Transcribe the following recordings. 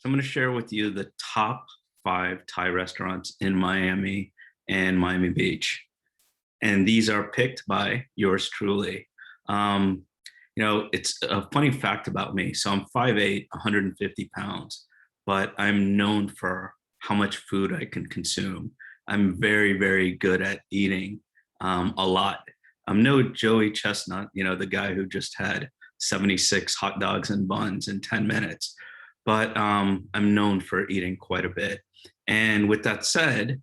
So I'm going to share with you the top 5 Thai restaurants in Miami and Miami Beach. And these are picked by yours truly. Um, it's a funny fact about me. So I'm 5'8", 150 pounds, but I'm known for how much food I can consume. I'm very, very good at eating a lot. I'm no Joey Chestnut, the guy who just had 76 hot dogs and buns in 10 minutes. But I'm known for eating quite a bit. And with that said,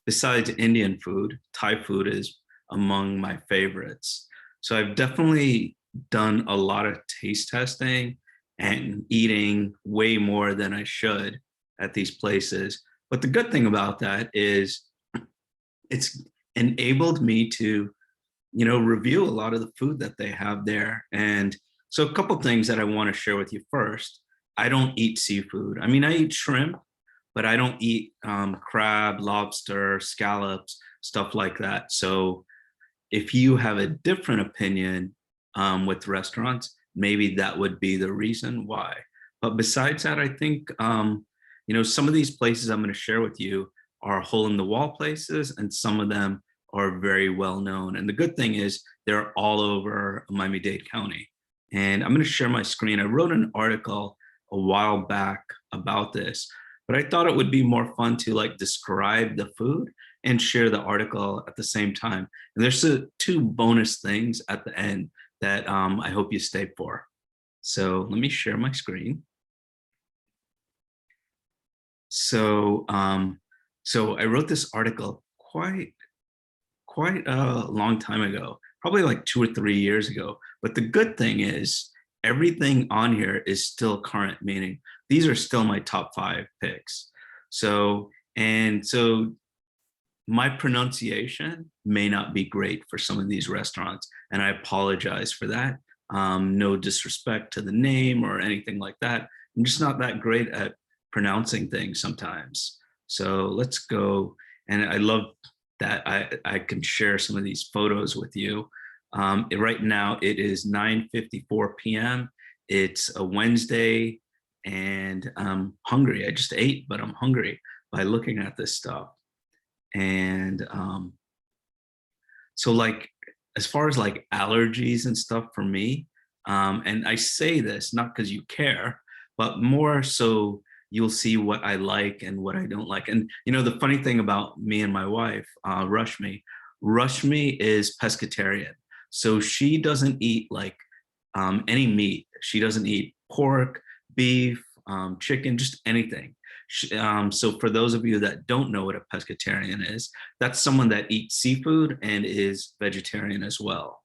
besides Indian food, Thai food is among my favorites. So I've definitely done a lot of taste testing and eating way more than I should at these places. But the good thing about that is it's enabled me to, review a lot of the food that they have there. And so a couple things that I want to share with you first. I don't eat seafood. I mean, I eat shrimp, but I don't eat crab, lobster, scallops, stuff like that. So if you have a different opinion with restaurants, maybe that would be the reason why. But besides that, I think, some of these places I'm going to share with you are hole in the wall places, and some of them are very well known. And the good thing is they're all over Miami-Dade County. And I'm going to share my screen. I wrote an article a while back about this, but I thought it would be more fun to describe the food and share the article at the same time. And there's two bonus things at the end that I hope you stay for. So let me share my screen. So I wrote this article quite a long time ago, probably like 2 or 3 years ago. But the good thing is everything on here is still current, meaning these are still my top 5 picks. So my pronunciation may not be great for some of these restaurants, and I apologize for that. No disrespect to the name or anything like that. I'm just not that great at pronouncing things sometimes. So let's go. And I love that I can share some of these photos with you. Right now it is 9:54 p.m. It's a Wednesday, and I'm hungry. I just ate, but I'm hungry by looking at this stuff. And so as far as allergies and stuff for me, and I say this not because you care, but more so you'll see what I like and what I don't like. And the funny thing about me and my wife, Rushmi is pescatarian. So she doesn't eat any meat. She doesn't eat pork, beef, chicken, just anything. So for those of you that don't know what a pescatarian is, that's someone that eats seafood and is vegetarian as well.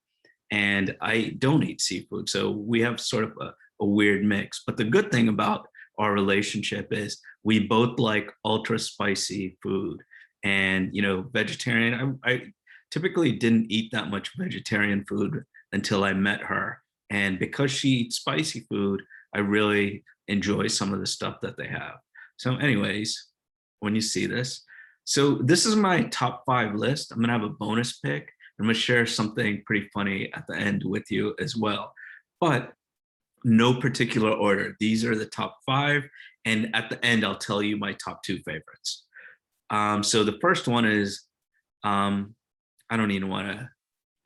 And I don't eat seafood. So we have sort of a weird mix. But the good thing about our relationship is we both like ultra spicy food. And vegetarian, I typically didn't eat that much vegetarian food until I met her. And because she eats spicy food, I really enjoy some of the stuff that they have. So anyways, when you see this, so this is my top 5 list. I'm gonna have a bonus pick. I'm gonna share something pretty funny at the end with you as well. But no particular order. These are the top 5. And at the end, I'll tell you my top 2 favorites. So the first one is, I don't even want to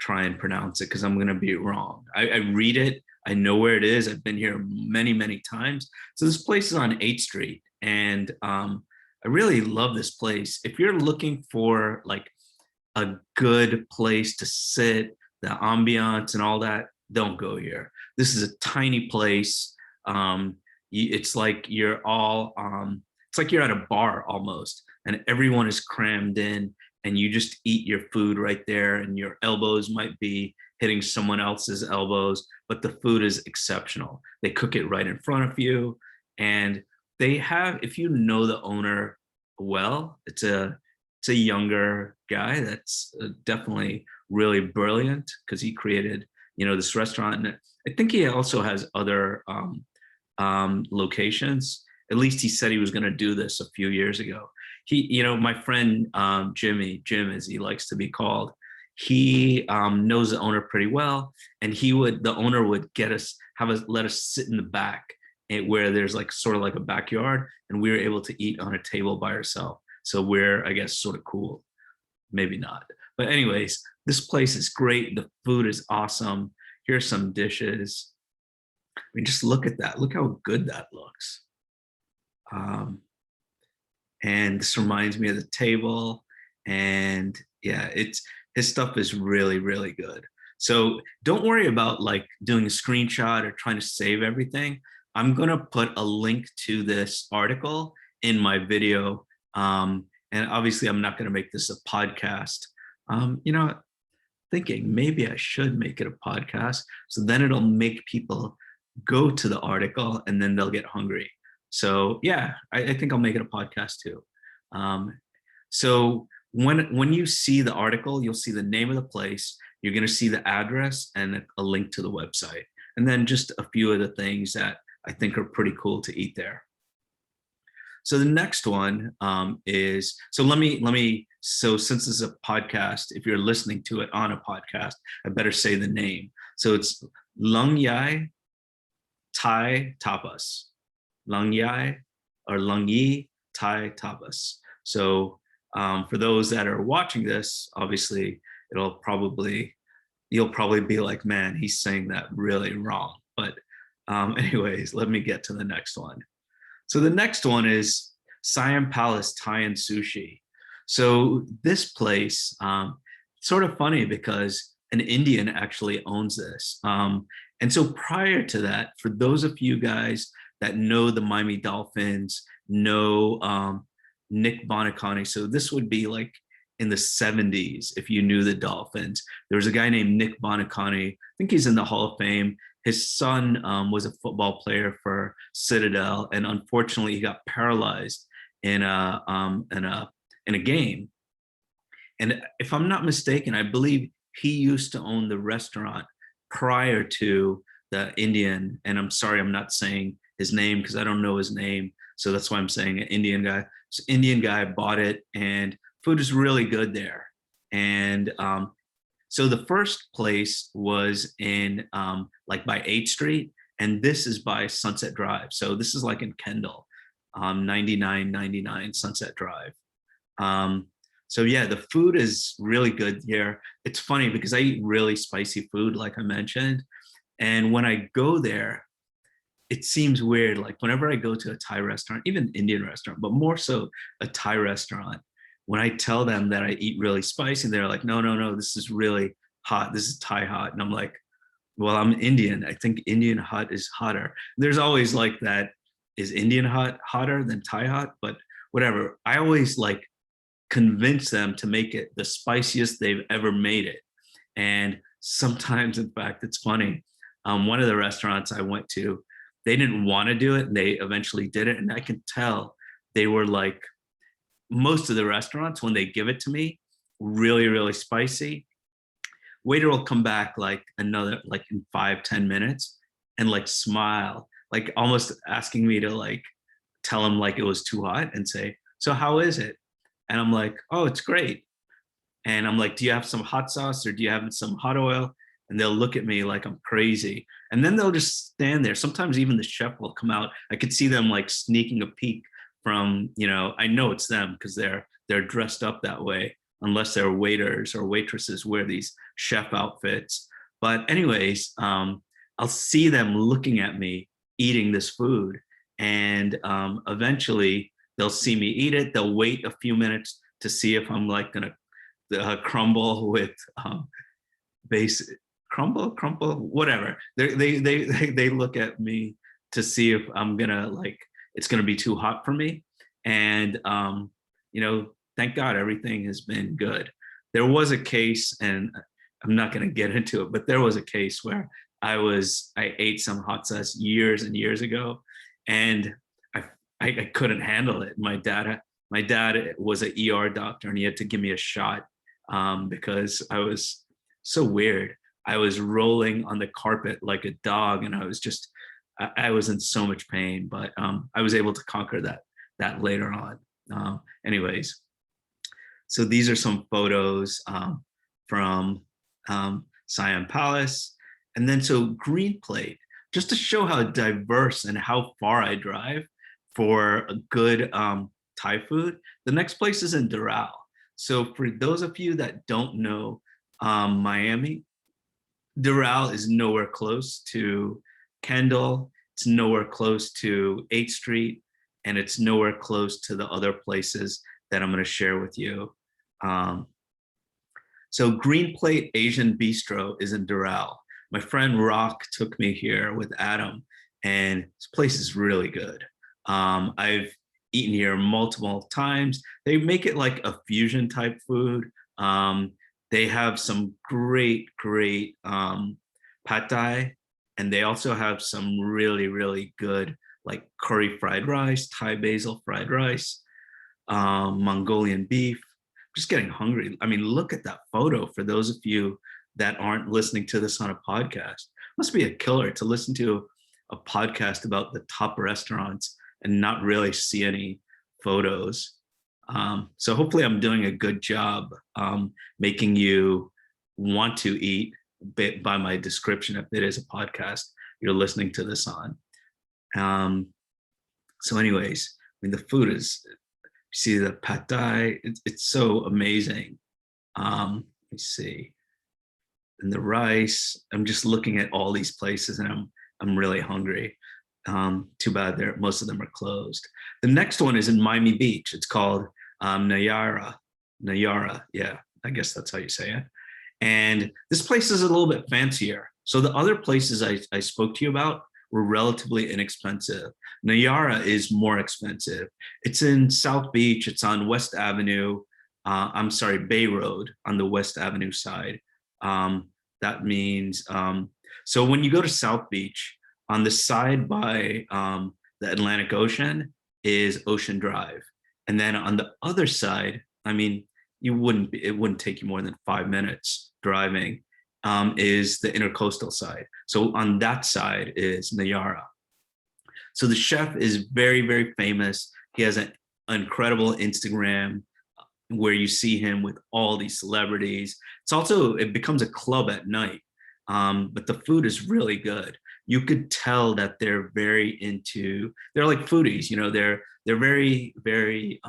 try and pronounce it because I'm going to be wrong. I read it. I know where it is. I've been here many, many times. So this place is on 8th Street. And I really love this place. If you're looking for a good place to sit, the ambiance and all that, don't go here. This is a tiny place. It's like you're all, it's like you're at a bar almost, and everyone is crammed in, and you just eat your food right there, and your elbows might be hitting someone else's elbows, but the food is exceptional. They cook it right in front of you, and they have, if you know the owner well, it's a younger guy that's definitely really brilliant because he created this restaurant. And I think he also has other locations. At least he said he was going to do this a few years ago. He, my friend Jim as he likes to be called, he knows the owner pretty well, and the owner would let us sit in the back where there's like sort of like a backyard, and we were able to eat on a table by ourselves. So we're, I guess, sort of cool. Maybe not. But anyways, this place is great. The food is awesome. Here's some dishes. I mean, just look at that. Look how good that looks. And this reminds me of the table. And yeah, it's his stuff is really, really good. So don't worry about like doing a screenshot or trying to save everything. I'm gonna put a link to this article in my video. And obviously I'm not gonna make this a podcast. You know, thinking maybe I should make it a podcast. So then it'll make people go to the article and then they'll get hungry. So yeah, I think I'll make it a podcast too. So when you see the article, you'll see the name of the place. You're going to see the address and a link to the website, and then just a few of the things that I think are pretty cool to eat there. So the next one is, so let me, so since this is a podcast, if you're listening to it on a podcast, I better say the name. So it's Lung Yai Thai Tapas. Lung Yai or Lung Yi Thai Tapas. So for those that are watching this, obviously you'll probably be like, man, he's saying that really wrong. But anyways, let me get to the next one. So the next one is Siam Palace Thai and Sushi. So this place, sort of funny because an Indian actually owns this. And so prior to that, for those of you guys that know the Miami Dolphins, know Nick Bonacani. So this would be like in the 70s, if you knew the Dolphins. There was a guy named Nick Bonacani. I think he's in the Hall of Fame. His son was a football player for Citadel, and unfortunately he got paralyzed in a game. And if I'm not mistaken, I believe he used to own the restaurant prior to the Indian. And I'm sorry, I'm not saying his name because I don't know his name. So that's why I'm saying an Indian guy. So Indian guy bought it, and food is really good there. And so the first place was in like by 8th Street, and this is by Sunset Drive. So this is like in Kendall, 9999 Sunset Drive. So yeah, the food is really good here. It's funny because I eat really spicy food, like I mentioned. And when I go there, it seems weird. Like whenever I go to a Thai restaurant, even Indian restaurant, but more so a Thai restaurant, when I tell them that I eat really spicy, they're like, no, this is really hot. This is Thai hot. And I'm like, well, I'm Indian. I think Indian hot is hotter. There's always like that, is Indian hot hotter than Thai hot? But whatever. I always like convince them to make it the spiciest they've ever made it. And sometimes, in fact, it's funny. One of the restaurants I went to, they didn't want to do it, and they eventually did it. And I can tell they were like, most of the restaurants, when they give it to me, really, really spicy, waiter will come back like another, like in 5-10 minutes and like smile, like almost asking me to like tell him like it was too hot and say, so how is it? And I'm like, oh, it's great. And I'm like, do you have some hot sauce or do you have some hot oil? And they'll look at me like I'm crazy. And then they'll just stand there. Sometimes even the chef will come out. I could see them like sneaking a peek from, I know it's them because they're dressed up that way, unless they're waiters or waitresses wear these chef outfits. But anyways, I'll see them looking at me eating this food, and eventually they'll see me eat it. They'll wait a few minutes to see if I'm like gonna crumble with base crumble, whatever. They look at me to see if I'm gonna like, it's gonna be too hot for me. And thank God everything has been good. There was a case, and I'm not gonna get into it, but there was a case where I ate some hot sauce years and years ago, and I couldn't handle it. My dad was an ER doctor, and he had to give me a shot because I was so weird. I was rolling on the carpet like a dog, and I was in so much pain, but I was able to conquer that later on. Anyways, so these are some photos from Siam Palace. And then so Green Plate. just to show how diverse and how far I drive for a good Thai food, the next place is in Doral. So for those of you that don't know Miami, Doral is nowhere close to Kendall. It's nowhere close to 8th Street, and it's nowhere close to the other places that I'm going to share with you. Um, so Green Plate Asian Bistro is in Doral. My friend Rock took me here with Adam, and this place is really good. I've eaten here multiple times. They make it like a fusion type food. They have some great pad thai, and they also have some really good like curry fried rice, Thai basil fried rice, Mongolian beef. Just getting hungry. I mean, look at that photo for those of you that aren't listening to this on a podcast. Must be a killer to listen to a podcast about the top restaurants and not really see any photos. So hopefully I'm doing a good job making you want to eat by my description if it is a podcast you're listening to this on. So anyways, I mean, the food is, you see the pad thai, it's so amazing. Let me see. And the rice, I'm just looking at all these places and I'm really hungry. Too bad most of them are closed. The next one is in Miami Beach. It's called Nayara. Yeah, I guess that's how you say it. And this place is a little bit fancier. So the other places I spoke to you about were relatively inexpensive. Nayara is more expensive. It's in South Beach. It's on West Avenue. I'm sorry, Bay Road on the West Avenue side. That means, so when you go to South Beach, on the side by the Atlantic Ocean is Ocean Drive. And then on the other side, I mean, it wouldn't take you more than 5 minutes driving, is the intercoastal side. So on that side is Nayara. So the chef is very famous. He has an incredible Instagram where you see him with all these celebrities. It becomes a club at night, but the food is really good. You could tell that they're they're like foodies, you know, they're very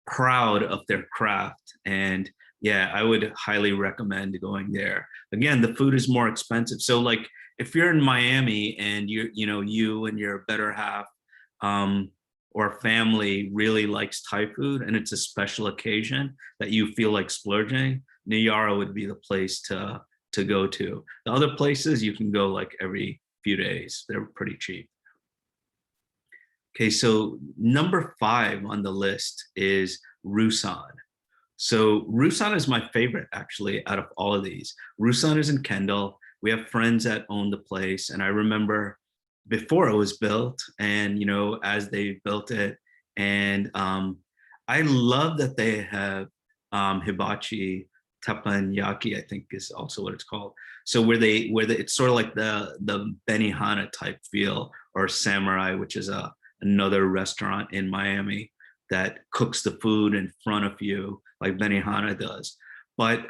proud of their craft. And yeah, I would highly recommend going there. Again, the food is more expensive. So like if you're in Miami and you and your better half or family really likes Thai food and it's a special occasion that you feel like splurging, Nayara would be the place to go to. The other places you can go like every few days. They're pretty cheap. Okay, so number 5 on the list is Rusan. So Rusan is my favorite actually out of all of these. Rusan is in Kendall. We have friends that own the place, and I remember before it was built and as they built it, and I love that they have hibachi teppanyaki, I think is also what it's called. So where it's sort of like the Benihana type feel, or Samurai, which is another restaurant in Miami that cooks the food in front of you like Benihana does. But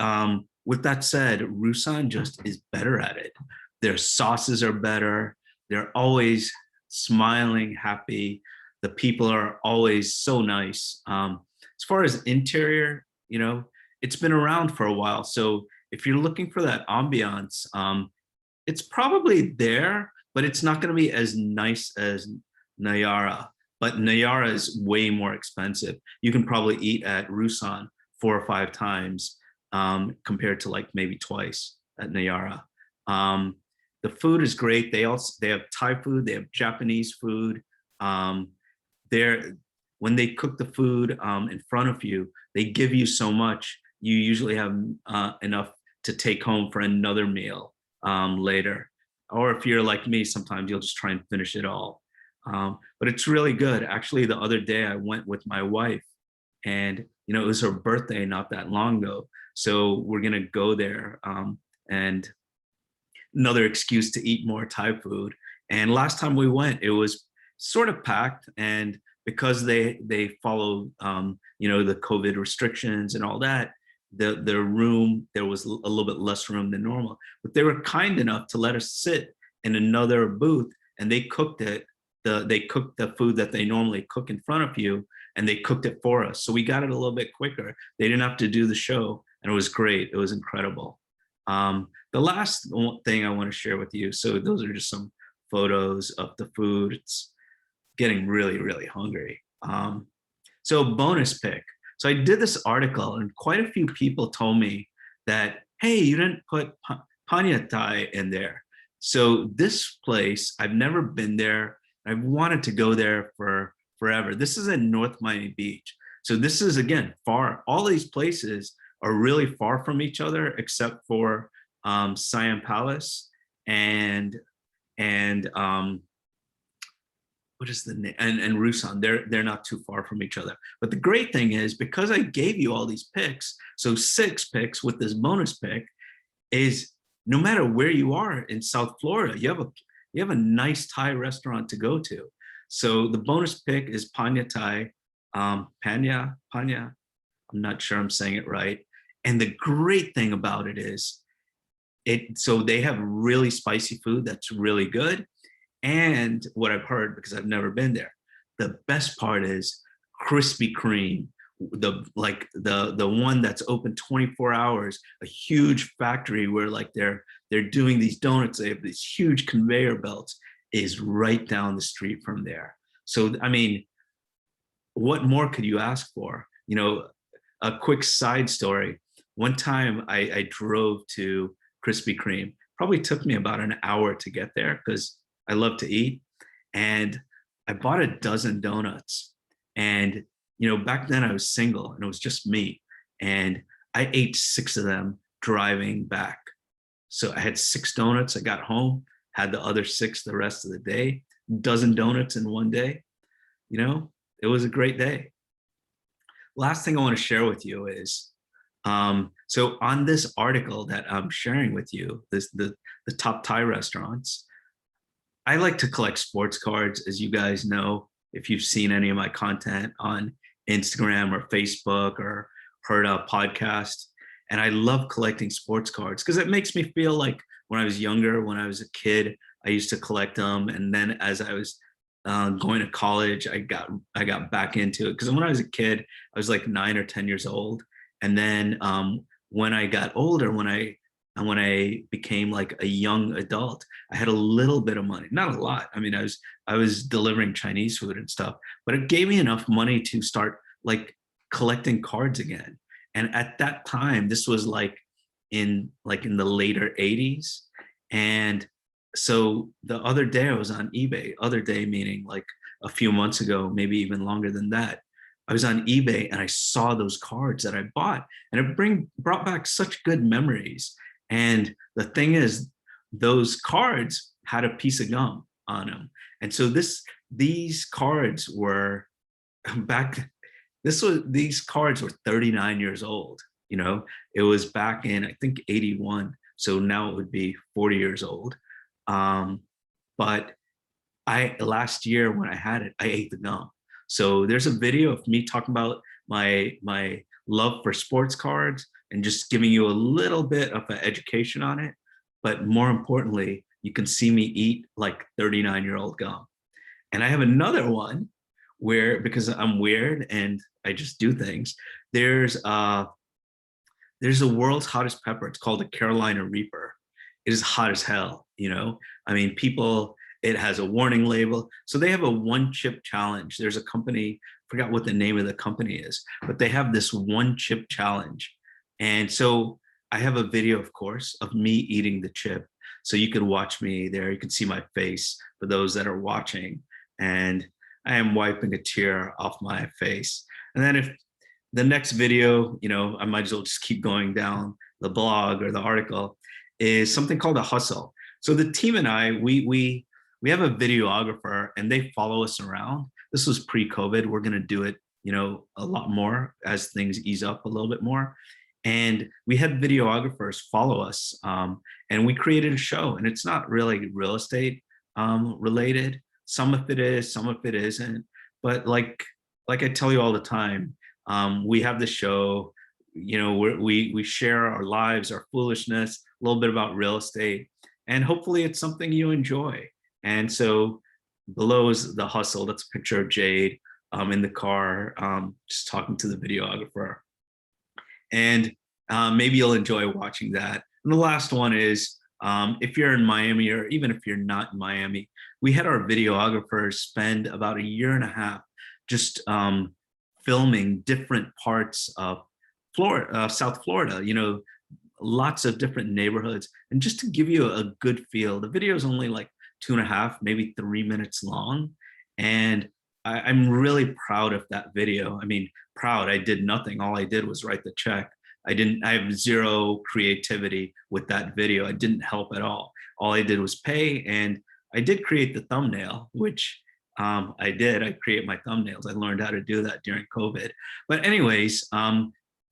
with that said, Rusan just is better at it. Their sauces are better. They're always smiling, happy. The people are always so nice. As far as interior, it's been around for a while. So if you're looking for that ambiance, it's probably there, but it's not going to be as nice as Nayara. But Nayara is way more expensive. You can probably eat at Rusan 4 or 5 times compared to like maybe twice at Nayara. The food is great. They have Thai food. They have Japanese food. When they cook the food in front of you, they give you so much. You usually have enough to take home for another meal later. Or if you're like me, sometimes you'll just try and finish it all. But it's really good. Actually, the other day I went with my wife, and it was her birthday not that long ago. So we're gonna go there, and another excuse to eat more Thai food. And last time we went, it was sort of packed, and because they follow the COVID restrictions and all that, the room, there was a little bit less room than normal. But they were kind enough to let us sit in another booth, and they cooked it. They cooked the food that they normally cook in front of you, and they cooked it for us. So we got it a little bit quicker. They didn't have to do the show, and it was great. It was incredible. The last thing I want to share with you. So those are just some photos of the food. It's getting really, really hungry. So bonus pick. So I did this article, and quite a few people told me that, hey, you didn't put Panyatai in there. So this place, I've never been there. I've wanted to go there for forever. This is in North Miami Beach. So this is, again, far. All these places are really far from each other, except for Sayam Palace and what is the name, and Rusan. They're not too far from each other. But the great thing is, because I gave you all these picks, so 6 picks with this bonus pick, is no matter where you are in South Florida, you have a nice Thai restaurant to go to. So the bonus pick is Panyatai, Panya. I'm not sure I'm saying it right. And the great thing about it is, so they have really spicy food that's really good. And what I've heard, because I've never been there, the best part is Krispy Kreme, the one that's open 24 hours, a huge factory where like they're doing these donuts. They have these huge conveyor belts, is right down the street from there. So I mean, what more could you ask for? You know, a quick side story. One time I drove to Krispy Kreme. Probably took me about an hour to get there because I love to eat. And I bought a dozen donuts. And, you know, back then I was single and it was just me. And I ate 6 of them driving back. So I had 6 donuts. I got home, had the other 6 the rest of the day, dozen donuts in one day. You know, it was a great day. Last thing I want to share with you is, so on this article that I'm sharing with you, the top Thai restaurants, I like to collect sports cards, as you guys know, if you've seen any of my content on Instagram or Facebook or heard a podcast. And I love collecting sports cards because it makes me feel like when I was younger, when I was a kid, I used to collect them. And then as I was going to college, I got back into it. Because when I was a kid, I was like 9 or 10 years old. And then when I got older, when I became like a young adult, I had a little bit of money, not a lot. I mean, I was delivering Chinese food and stuff, but it gave me enough money to start like collecting cards again. And at that time, this was like in the later 80s. And so the other day I was on eBay, other day meaning like a few months ago, maybe even longer than that. I was on eBay and I saw those cards that I bought, and it brought back such good memories. And the thing is, those cards had a piece of gum on them. And so these cards were back, these cards were 39 years old. You know, it was back in, I think, 81. So now it would be 40 years old. But last year when I had it, I ate the gum. So there's a video of me talking about my love for sports cards and just giving you a little bit of an education on it. But more importantly, you can see me eat like 39-year-old gum. And I have another one where, because I'm weird and I just do things, there's a world's hottest pepper. It's called the Carolina Reaper. It is hot as hell, you know? I mean, it has a warning label. So they have a 1-chip challenge. There's a company, forgot what the name of the company is, but they have this 1-chip challenge. And so I have a video, of course, of me eating the chip. So you could watch me there. You can see my face for those that are watching. And I am wiping a tear off my face. And then if the next video, you know, I might as well just keep going down the blog or the article, is something called a hustle. So the team and I, we have a videographer and they follow us around. This was pre-COVID. We're going to do it, you know, a lot more as things ease up a little bit more. And we had videographers follow us, and we created a show. And it's not really real estate related. Some of it is, some of it isn't. But like I tell you all the time, we have the show. You know, we share our lives, our foolishness, a little bit about real estate. and hopefully it's something you enjoy. And so below is the hustle. That's a picture of Jade in the car, just talking to the videographer. And maybe you'll enjoy watching that. And the last one is if you're in Miami, or even if you're not in Miami, we had our videographers spend about a year and a half just filming different parts of Florida, South Florida, lots of different neighborhoods. And just to give you a good feel, the video is only like 2.5, maybe 3 minutes long. And I'm really proud of that video. I mean, proud, I did nothing. All I did was write the check. I have zero creativity with that video. I didn't help at all. All I did was pay, and I did create the thumbnail, which I did. I create my thumbnails. I learned how to do that during COVID. But anyways,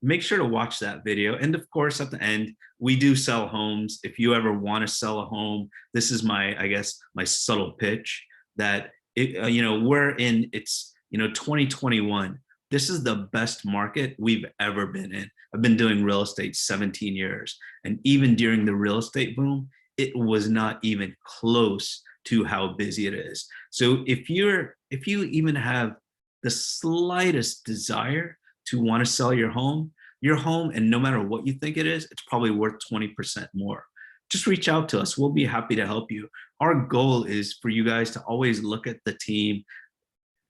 make sure to watch that video. And of course, at the end, we do sell homes. If you ever want to sell a home, this is my, I guess, my subtle pitch that we're in, it's 2021. This is the best market we've ever been in. I've been doing real estate 17 years. And even during the real estate boom, it was not even close to how busy it is. So if you even have the slightest desire to want to sell your home, and no matter what you think it is, it's probably worth 20% more. Just reach out to us. We'll be happy to help you. Our goal is for you guys to always look at the team,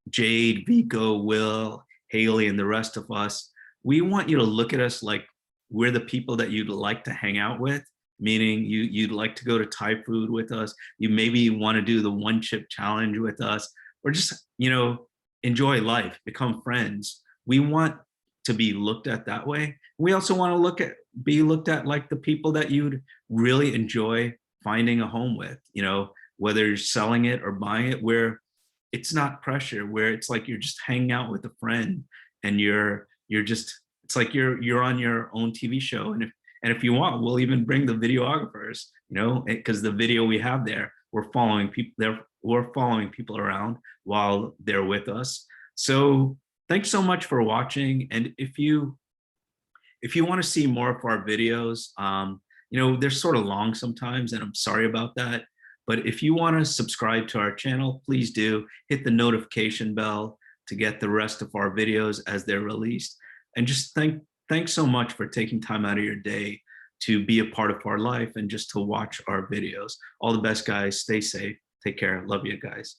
Jade, Vico, Will, Haley, and the rest of us. We want you to look at us like we're the people that you'd like to hang out with, meaning you'd like to go to Thai food with us. You maybe want to do the one chip challenge with us, or just, enjoy life, become friends. We want to be looked at that way. We also want to be looked at like the people that you'd really enjoy finding a home with, whether you're selling it or buying it, where it's not pressure, where it's like you're just hanging out with a friend, and you're just, it's like you're on your own TV show. And if you want, we'll even bring the videographers, because the video we have there, we're following people around while they're with us. So thanks so much for watching. And if you want to see more of our videos, they're sort of long sometimes, and I'm sorry about that. But if you want to subscribe to our channel, please do. Hit the notification bell to get the rest of our videos as they're released. And just thanks so much for taking time out of your day to be a part of our life and just to watch our videos. All the best, guys. Stay safe. Take care. Love you guys.